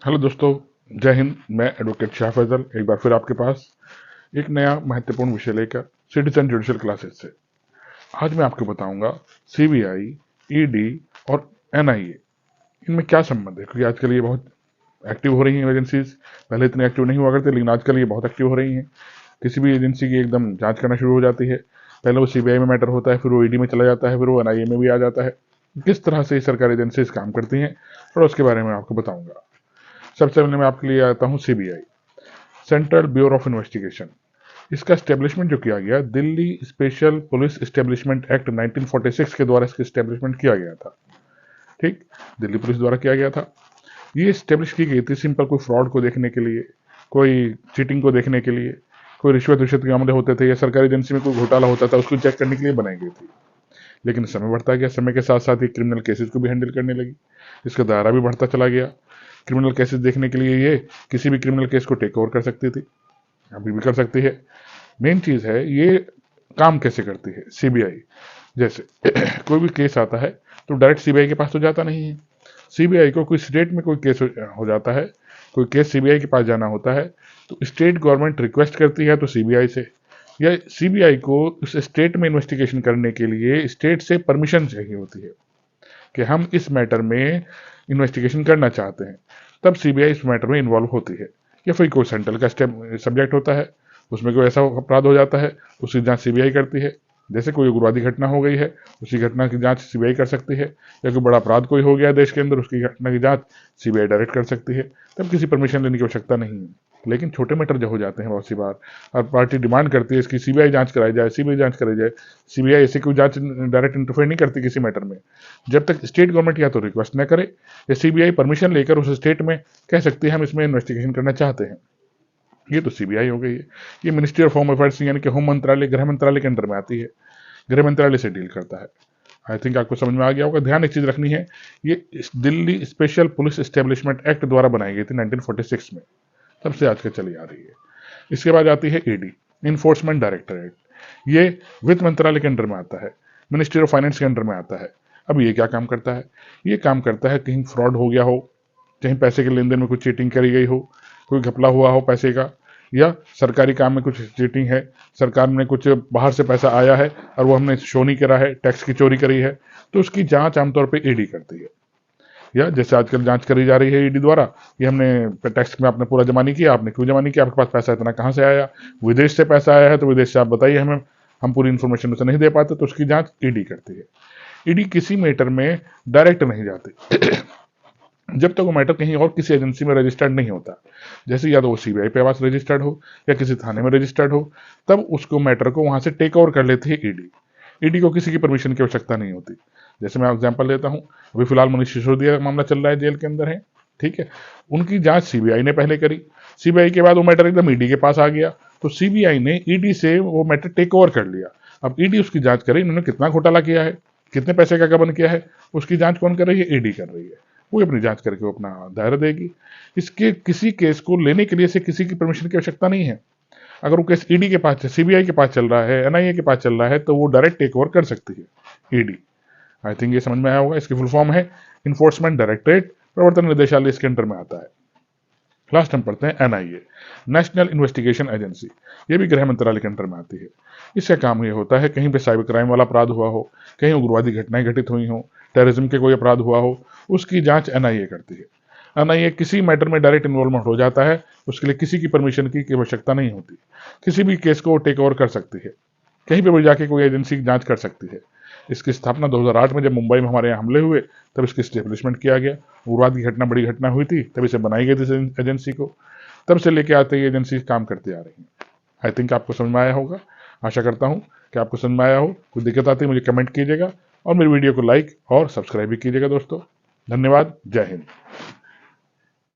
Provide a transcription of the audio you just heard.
Hello दोस्तों, जय हिंद। मैं एडवोकेट शाह फैजल एक बार फिर आपके पास एक नया महत्वपूर्ण विषय लेकर सिटीजन जुडिशियल क्लासेस से। आज मैं आपको बताऊंगा सीबीआई, ईडी और एनआईए, इनमें क्या संबंध है। क्योंकि आजकल ये बहुत एक्टिव हो रही हैं एजेंसीज। पहले इतने एक्टिव नहीं हुआ करते, लेकिन आजकल ये बहुत एक्टिव हो रही हैं। किसी भी एजेंसी की एकदम जांच करना शुरू हो जाती है। पहले वो सीबीआई में मैटर होता है, फिर वो ईडी में चला जाता है, फिर वो एनआईए में भी आ जाता है। किस तरह से ये सरकारी एजेंसीज काम करती हैं और उसके बारे में आपको बताऊंगा। सबसे पहले मैं आपके लिए आता हूँ CBI, central bureau of investigation. इसका स्टैब्लिशमेंट जो किया गया, Delhi special police establishment act 1946 के द्वारा इसकी स्टैब्लिशमेंट किया गया था। ठीक, दिल्ली पुलिस द्वारा किया गया था। ये स्टैब्लिश की गई थी सिंपल कोई फ्रॉड को देखने के लिए, कोई चीटिंग को देखने के लिए, कोई रिश्वत रिश्वत के मामले होते थे या सरकारी एजेंसी में कोई घोटाला होता था, उसको चेक करने के लिए बनाई गई थी। लेकिन समय बढ़ता गया, समय के साथ साथ ही क्रिमिनल केसेस को भी हैंडल करने लगी। इसका दायरा भी बढ़ता चला गया। क्रिमिनल केसेस देखने के लिए ये किसी भी क्रिमिनल केस को टेक ओवर कर सकती थी, अभी भी कर सकती है। मेन चीज है ये काम कैसे करती है सीबीआई। जैसे कोई भी केस आता है तो डायरेक्ट सीबीआई के पास तो जाता नहीं है। सीबीआई को कोई स्टेट में कोई केस हो जाता है, कोई केस सीबीआई के पास जाना होता है, तो स्टेट गवर्नमेंट रिक्वेस्ट करती है तो सीबीआई से, या सीबीआई को उस स्टेट में इन्वेस्टिगेशन करने के लिए स्टेट से परमिशन चाहिए होती है कि हम इस मैटर में इन्वेस्टिगेशन करना चाहते हैं। तब सीबीआई इस मैटर में इन्वॉल्व होती है। या फिर कोई सेंट्रल का सब्जेक्ट होता है, उसमें कोई ऐसा अपराध हो जाता है, उसकी जांच सीबीआई करती है। जैसे कोई उग्रवादी घटना हो गई है, उसी घटना की जांच सीबीआई कर सकती है। या कोई बड़ा अपराध कोई हो गया देश के अंदर, उसकी घटना की जांच सीबीआई डायरेक्ट कर सकती है। तब किसी परमिशन लेने की आवश्यकता नहीं है। लेकिन छोटे मैटर जो हो जाते हैं बहुत सी बार, और पार्टी डिमांड करती है इसकी सीबीआई जांच कराई जाए, सीबीआई जांच कराई जाए। सीबीआई ऐसी कोई जांच डायरेक्ट इंटरफेयर नहीं करती किसी मैटर में, जब तक स्टेट गवर्नमेंट या तो रिक्वेस्ट न करे या सीबीआई परमिशन लेकर उस स्टेट में कह सकती है हम इसमें इन्वेस्टिगेशन करना चाहते हैं। ये तो सीबीआई हो गई है। ये मिनिस्ट्री ऑफ होम अफेयर्स यानी कि होम मंत्रालय, गृह मंत्रालय के अंडर में आती है, गृह मंत्रालय से डील करता है। आई थिंक आपको समझ में आ गया होगा। ध्यान एक चीज रखनी है, ये Delhi special police establishment act द्वारा बनाई गई थी 1946 में, तब से आज के चली आ रही है। इसके बाद आती है ईडी, इन्फोर्समेंट डायरेक्टरेट। ये वित्त मंत्रालय के अंडर में आता है, मिनिस्ट्री ऑफ फाइनेंस के अंडर में आता है। अब ये क्या काम करता है? ये काम करता है कहीं फ्रॉड हो गया हो, कहीं पैसे के लेन देन में कुछ चीटिंग करी गई हो, कोई घपला हुआ हो पैसे का, या सरकारी काम में कुछ चीटिंग है, सरकार ने कुछ बाहर से पैसा आया है और वो हमने शो नहीं करा है, टैक्स की चोरी करी है, तो उसकी जांच आमतौर पर ईडी करती है। या जैसे आजकल जांच करी जा रही है ईडी द्वारा, ये हमने टैक्स में आपने पूरा जमा नहीं किया, आपने क्यों जमा नहीं किया, आपके पास पैसा इतना कहाँ से आया, विदेश से पैसा आया है तो विदेश से आप बताइए हमें, हम पूरी इन्फॉर्मेशन उसे नहीं दे पाते, तो उसकी जांच ईडी करती है। ईडी किसी मैटर में डायरेक्ट नहीं जाती जब तक वो मैटर कहीं और किसी एजेंसी में रजिस्टर्ड नहीं होता। जैसे या तो वो सीबीआई पे पास रजिस्टर्ड हो या किसी थाने में रजिस्टर्ड हो, तब उसको मैटर को वहां से टेक ओवर कर लेती है ईडी। ईडी को किसी की परमिशन की आवश्यकता नहीं होती। जैसे मैं एग्जांपल लेता हूं, अभी फिलहाल मनीष सिसोदिया का मामला चल रहा है, जेल के अंदर है, ठीक है। उनकी जांच सीबीआई ने पहले करी, सीबीआई के बाद वो मैटर एकदम ईडी के पास आ गया, तो सीबीआई ने ईडी से वो मैटर टेक ओवर कर लिया। अब ईडी उसकी जांच करे, इन्होंने कितना घोटाला किया है, कितने पैसे का गबन किया है, उसकी जांच कौन कर रही है? ईडी कर रही है। वो अपनी जांच करके वो अपना दायरा देगी। इसके किसी केस को लेने के लिए से किसी की परमिशन की आवश्यकता नहीं है। अगर वो केस ईडी के पास, सीबीआई के पास चल रहा है, एनआईए के पास चल रहा है, तो वो डायरेक्ट टेक ओवर कर सकती है ईडी। आई थिंक ये समझ में आया होगा। इसकी फुल फॉर्म है इन्फोर्समेंट डायरेक्टरेट, प्रवर्तन निदेशालय इसके अंडर में आता है। लास्ट हम पढ़ते हैं एनआईए, नेशनल इन्वेस्टिगेशन एजेंसी। ये भी गृह मंत्रालय के अंडर में आती है। इसका काम ये होता है कहीं पे साइबर क्राइम वाला अपराध हुआ हो, कहीं उग्रवादी घटनाएं घटित हुई हो, टेररिज्म के कोई अपराध हुआ हो, उसकी जांच एनआईए करती है। एनआईए किसी मैटर में डायरेक्ट इन्वॉल्वमेंट हो जाता है, उसके लिए किसी की परमिशन की आवश्यकता नहीं होती। किसी भी केस को टेक ओवर कर सकती है, कहीं पे भी जाके कोई एजेंसी की जांच कर सकती है। इसकी स्थापना 2008 में जब मुंबई में हमारे यहाँ हमले हुए, तब इसकी स्टेब्लिशमेंट किया गया। उग्रवाद की घटना, बड़ी घटना हुई थी, तब इसे बनाई गई थी एजेंसी को। तब से लेके आते ही एजेंसी काम करती आ रही है। आई थिंक आपको समझ में आया होगा। आशा करता हूँ कि आपको समझ में आया हो। कोई दिक्कत आती है मुझे कमेंट कीजिएगा और मेरी वीडियो को लाइक और सब्सक्राइब भी कीजिएगा दोस्तों। धन्यवाद। जय हिंद।